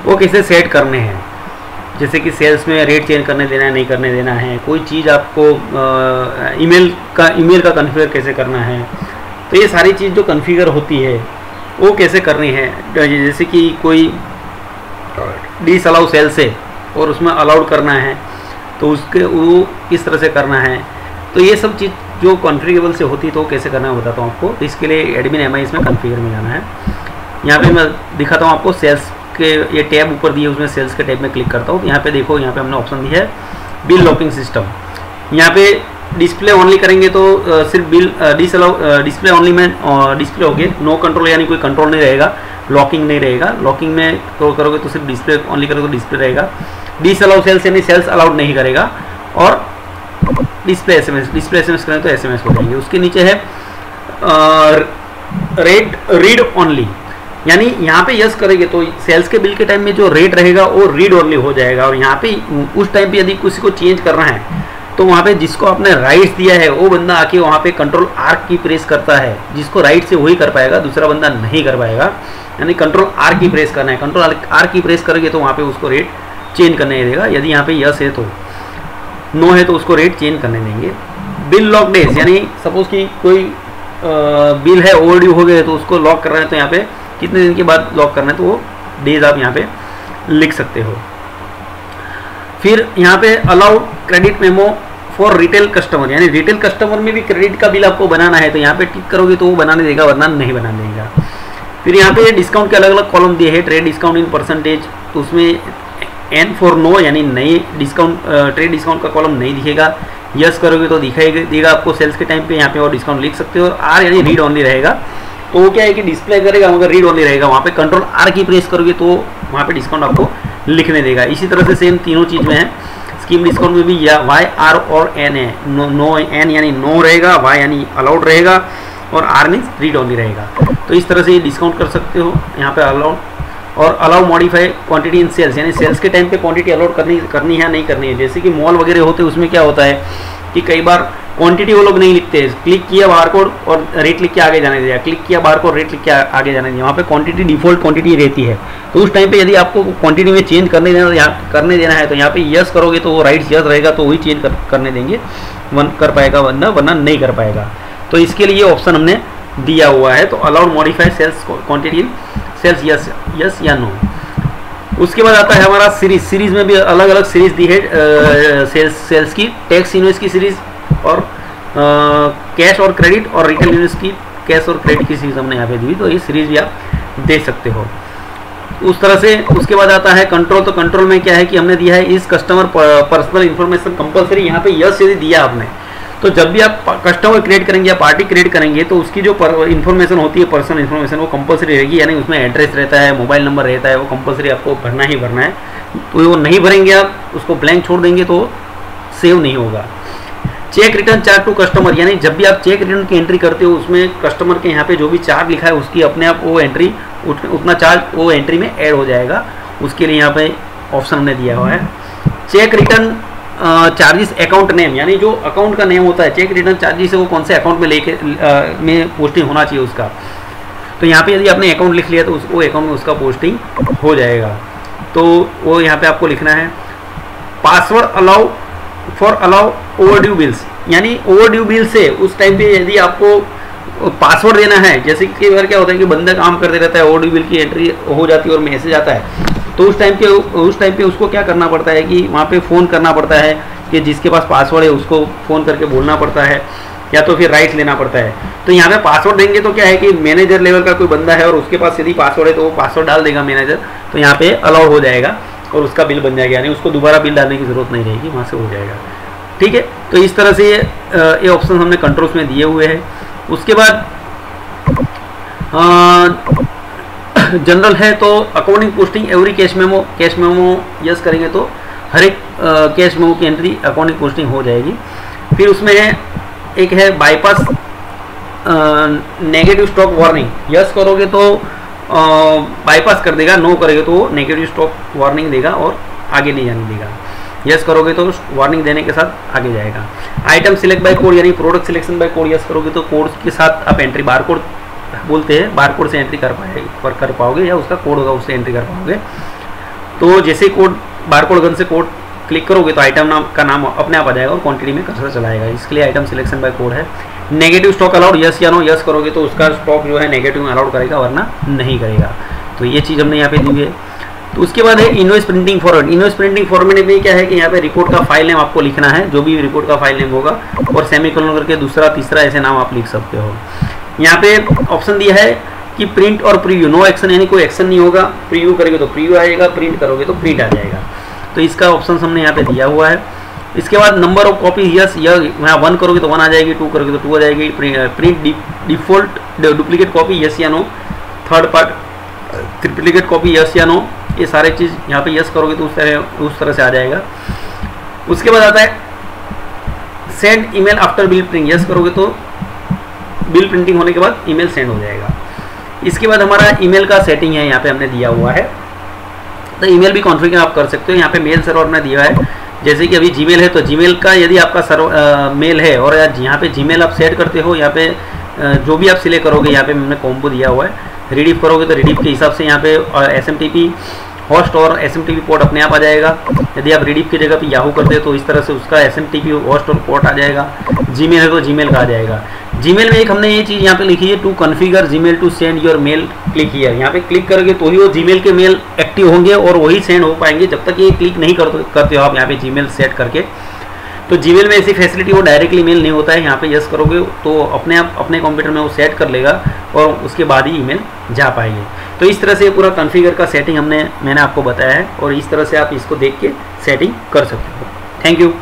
वो कैसे सेट करने हैं। जैसे कि सेल्स में रेट चेंज करने देना है, नहीं करने देना है, कोई चीज़ आपको ईमेल का कॉन्फ़िगर कैसे करना है, तो ये सारी चीज़ जो कॉन्फ़िगर होती है वो कैसे करनी है। जैसे कि कोई डिसअलाउ सेल्स है और उसमें अलाउड करना है तो उसके वो किस तरह से करना है, तो ये सब चीज़ जो कॉन्फ़िगरेबल से होती है तो कैसे करना है बताता हूँ आपको। तो इसके लिए एडमिन एमआई में कॉन्फ़िगर में जाना है। यहाँ पे मैं दिखाता हूँ आपको सेल्स के ये टैब ऊपर दिए उसमें सेल्स के टैब में क्लिक करता हूँ। यहाँ पे देखो, यहाँ पे हमने ऑप्शन दिया है बिल लॉकिंग सिस्टम। यहाँ पे डिस्प्ले ओनली करेंगे तो सिर्फ बिल डिस्प्ले ओनली में डिस्प्ले हो गया, नो कंट्रोल यानी कोई कंट्रोल नहीं रहेगा, लॉकिंग नहीं रहेगा। लॉकिंग में तो करोगे तो सिर्फ डिस्प्ले ओनली करोगे तो डिस्प्ले रहेगा। डिसअलाउ सेल्स यानी सेल्स अलाउड नहीं करेगा। और डिस्प्ले एसएमएस करें तो एसएमएस हो जाएंगे। उसके नीचे है रेट रीड ओनली, यानी यहाँ पे यस करेंगे तो सेल्स के बिल के टाइम में जो रेट रहेगा वो रीड ओनली हो जाएगा। और यहाँ पे उस टाइम पे यदि किसी को चेंज करना है तो वहाँ पे जिसको आपने राइट्स दिया है वो बंदा आके वहाँ पे कंट्रोल आर की प्रेस करता है। जिसको राइट से वही कर पाएगा, दूसरा बंदा नहीं कर पाएगा। यानी कंट्रोल आर की प्रेस करना है, कंट्रोल आर की प्रेस करेंगे तो वहाँ पे उसको रेट चेंज करने देगा। यदि यहाँ पे यस है तो, नो है तो उसको रेट चेंज करने देंगे। बिल लॉक डेज, यानी सपोज कि कोई बिल है ओवरड्यू हो गए तो उसको लॉक करना है तो यहाँ पे कितने दिन के बाद लॉक करना है तो वो डेज आप यहाँ पे लिख सकते हो। फिर यहाँ पे allow credit memo for retail customer, यानी रिटेल कस्टमर में भी क्रेडिट का बिल आपको बनाना है तो यहाँ पे टिक करोगे तो वो बनाने देगा, वरना नहीं बनाने देगा। फिर यहाँ पे डिस्काउंट के अलग अलग कॉलम दिए हैं। ट्रेड डिस्काउंट इन परसेंटेज, तो उसमें एन फॉर नो यानी नई डिस्काउंट, ट्रेड डिस्काउंट का कॉलम नहीं दिखेगा। यस करोगे तो दिखाई देगा आपको सेल्स के टाइम पे, यहाँ पे और डिस्काउंट लिख सकते हो। और आर यानी रीड ओनली रहेगा, तो वो क्या है कि डिस्प्ले करेगा मगर रीड ओनली रहेगा। वहाँ पे कंट्रोल आर की प्रेस करोगे तो वहाँ पे डिस्काउंट आपको लिखने देगा। इसी तरह से सेम तीनों चीज़ में है। स्कीम डिस्काउंट में भी या वाई आर और एन है। नो एन यानी नो रहेगा, वाई यानी अलाउड रहेगा और आर मीन्स रीड ओनली रहेगा। तो इस तरह से ये डिस्काउंट कर सकते हो यहाँ पे अलाउड। और allow modify quantity in sales, यानी सेल्स के टाइम पे क्वांटिटी अलाउड करनी है नहीं करनी है। जैसे कि मॉल वगैरह होते हैं उसमें क्या होता है कि कई बार क्वांटिटी वो लोग नहीं लिखते, क्लिक किया बारकोड और रेट लिख के आगे जाने दिया, क्लिक किया बारकोड रेट लिख के आगे जाने दिया। वहाँ पे क्वांटिटी डिफॉल्ट क्वांटिटी रहती है। तो उस टाइम पे यदि आपको क्वांटिटी में चेंज करने देना है तो यहाँ पे यस करोगे तो वो राइट यस रहेगा, तो वही चेंज करने देंगे, कर पाएगा वरना नहीं कर पाएगा। तो इसके लिए ऑप्शन हमने दिया हुआ है। तो allowed modify sales quantity sales yes या नो। उसके बाद आता है हमारा सीरीज में भी अलग अलग सीरीज दी है सेल्स की। टैक्स इनवॉइस की सीरीज और कैश और क्रेडिट और रिटेल इनवॉइस की कैश और क्रेडिट की सीरीज हमने यहाँ पे दी, तो ये सीरीज भी आप दे सकते हो उस तरह से। उसके बाद आता है कंट्रोल। तो कंट्रोल में क्या है कि हमने दिया है इस कस्टमर पर्सनल इन्फॉर्मेशन कंपलसरी। यहाँ पे यस यदि दिया आपने तो जब भी आप कस्टमर क्रिएट करेंगे या पार्टी क्रिएट करेंगे तो उसकी जो इन्फॉर्मेशन होती है पर्सनल इन्फॉर्मेशन वो कंपलसरी रहेगी। यानी उसमें एड्रेस रहता है, मोबाइल नंबर रहता है, वो कंपलसरी आपको भरना ही भरना है। तो वो नहीं भरेंगे आप, उसको ब्लैंक छोड़ देंगे तो सेव नहीं होगा। Check return charge to customer, यानी जब भी आप चेक रिटर्न की एंट्री करते हो उसमें कस्टमर के यहाँ पे जो भी चार्ज लिखा है उसकी अपने आप वो एंट्री उतना चार्ज वो एंट्री में ऐड हो जाएगा। उसके लिए यहाँ पे ऑप्शन हमने दिया हुआ है। Check return charges account name, यानी जो अकाउंट का नेम होता है चेक रिटर्न चार्जेस है वो कौन से अकाउंट में लेके में पोस्टिंग होना चाहिए उसका। तो यहाँ पे यदि आपने अकाउंट लिख लिया तो वो अकाउंट में उसका पोस्टिंग हो जाएगा। तो वो यहाँ पे आपको लिखना है। Password allow for allow overdue bills, यानी ओवरड्यू बिल से उस टाइम पे यदि आपको पासवर्ड देना है, जैसे कि कई बार क्या होता है कि बंदा काम करते रहता है, ओवरड्यू बिल की एंट्री हो जाती है और मैसेज आता है, तो उस टाइम पे उसको क्या करना पड़ता है कि वहाँ पे फ़ोन करना पड़ता है कि जिसके पास पासवर्ड है उसको फ़ोन करके बोलना पड़ता है या तो फिर राइट लेना पड़ता है। तो यहाँ पे पासवर्ड देंगे तो क्या है कि मैनेजर लेवल का कोई बंदा है और उसके पास यदि पासवर्ड है तो वो पासवर्ड डाल देगा मैनेजर, तो यहाँ पे अलाउड हो जाएगा और उसका बिल बन जाएगा। यानी उसको दोबारा बिल डालने की ज़रूरत नहीं रहेगी, वहाँ से हो जाएगा। ठीक है, तो इस तरह से ये ऑप्शन हमने कंट्रोल्स में दिए हुए हैं। उसके बाद जनरल है तो accounting posting every cash memo yes करेंगे तो हर एक कैश मेमो की एंट्री अकाउंटिंग पोस्टिंग हो जाएगी। फिर उसमें है एक है bypass negative stock warning, yes करोगे तो बाईपास कर देगा, नो करोगे तो नेगेटिव स्टॉक वार्निंग देगा और आगे नहीं जाने देगा। यस करोगे तो वार्निंग देने के साथ आगे जाएगा। आइटम सिलेक्ट बाय कोड, यानी product selection bye code yes करोगे तो कोड के साथ आप एंट्री बार कोड बोलते हैं, बार कोड से एंट्री कर पाओगे या उसका कोड होगा उससे एंट्री कर पाओगे। तो जैसे कोड बारकोड गन से कोड क्लिक करोगे तो आइटम नाम का नाम अपने आप आ जाएगा और क्वांटिटी में कर्सर चलाएगा। इसके लिए आइटम सिलेक्शन बाय कोड है। नेगेटिव स्टॉक अलाउड, यस या नो, यस करोगे तो उसका स्टॉक जो है नेगेटिव में अलाउड करेगा वरना नहीं करेगा। तो ये चीज़ हमने यहाँ पे दी है। तो उसके बाद है invoice printing format. Invoice printing format में क्या है कि यहाँ पे रिपोर्ट का फाइल नेम आपको लिखना है, जो भी रिपोर्ट का फाइल नेम होगा, और सेमीकोलन करके दूसरा तीसरा ऐसे नाम आप लिख सकते हो। यहाँ पे ऑप्शन दिया है कि प्रिंट और प्रीव्यू, नो एक्शन, यानी कोई एक्शन नहीं होगा। प्रीव्यू करोगे तो प्रीव्यू आएगा, प्रिंट करोगे तो प्रिंट आ जाएगा। तो इसका ऑप्शन हमने यहाँ पे दिया हुआ है। इसके बाद नंबर ऑफ कॉपी, यस, यहाँ 1 करोगे तो 1 आ जाएगी, 2 करोगे तो 2 आ जाएगी। Print default duplicate copy, yes या no. Third part triplicate copy, yes या नो। ये सारे चीज़ यहाँ पे यस करोगे तो उस तरह से आ जाएगा। उसके बाद आता है send email after bill print, yes करोगे तो बिल प्रिंटिंग होने के बाद ईमेल सेंड हो जाएगा। इसके बाद हमारा ईमेल का सेटिंग है, यहाँ पे हमने दिया हुआ है। तो ईमेल भी कॉन्फ़िगर आप कर सकते हो। यहाँ पे मेल सर्वर में दिया है, जैसे कि अभी जीमेल है तो जीमेल का यदि आपका मेल है और यहाँ पे जीमेल आप सेट करते हो, यहाँ पे जो भी आप सिलेक्ट करोगे, यहाँ पे हमने कॉम्बो दिया हुआ है। रिडीव करोगे तो रिडीव के हिसाब से यहाँ पे SMTP होस्ट और SMTP पोर्ट अपने आप आ जाएगा। यदि आप रिडीव की जगह पे याहू करते हो तो इस तरह से उसका SMTP होस्ट और पोर्ट आ जाएगा। जीमेल है तो जीमेल का आ जाएगा। जीमेल में एक हमने ये चीज़ यहाँ पे लिखी है, to configure Gmail to send your mail click here. यहाँ पे क्लिक करोगे तो ही वो जीमेल के मेल एक्टिव होंगे और वही सेंड हो पाएंगे। जब तक ये क्लिक नहीं करते हो आप यहाँ पे जीमेल सेट करके, तो जीमेल में ऐसी फैसिलिटी वो डायरेक्टली मेल नहीं होता है। यहाँ पे यस करोगे तो अपने आप अपने कंप्यूटर में वो सेट कर लेगा और उसके बाद ही ईमेल जा पाएंगे। तो इस तरह से पूरा कॉन्फ़िगर का सेटिंग मैंने आपको बताया है और इस तरह से आप इसको देख के सेटिंग कर सकते हो। Thank you.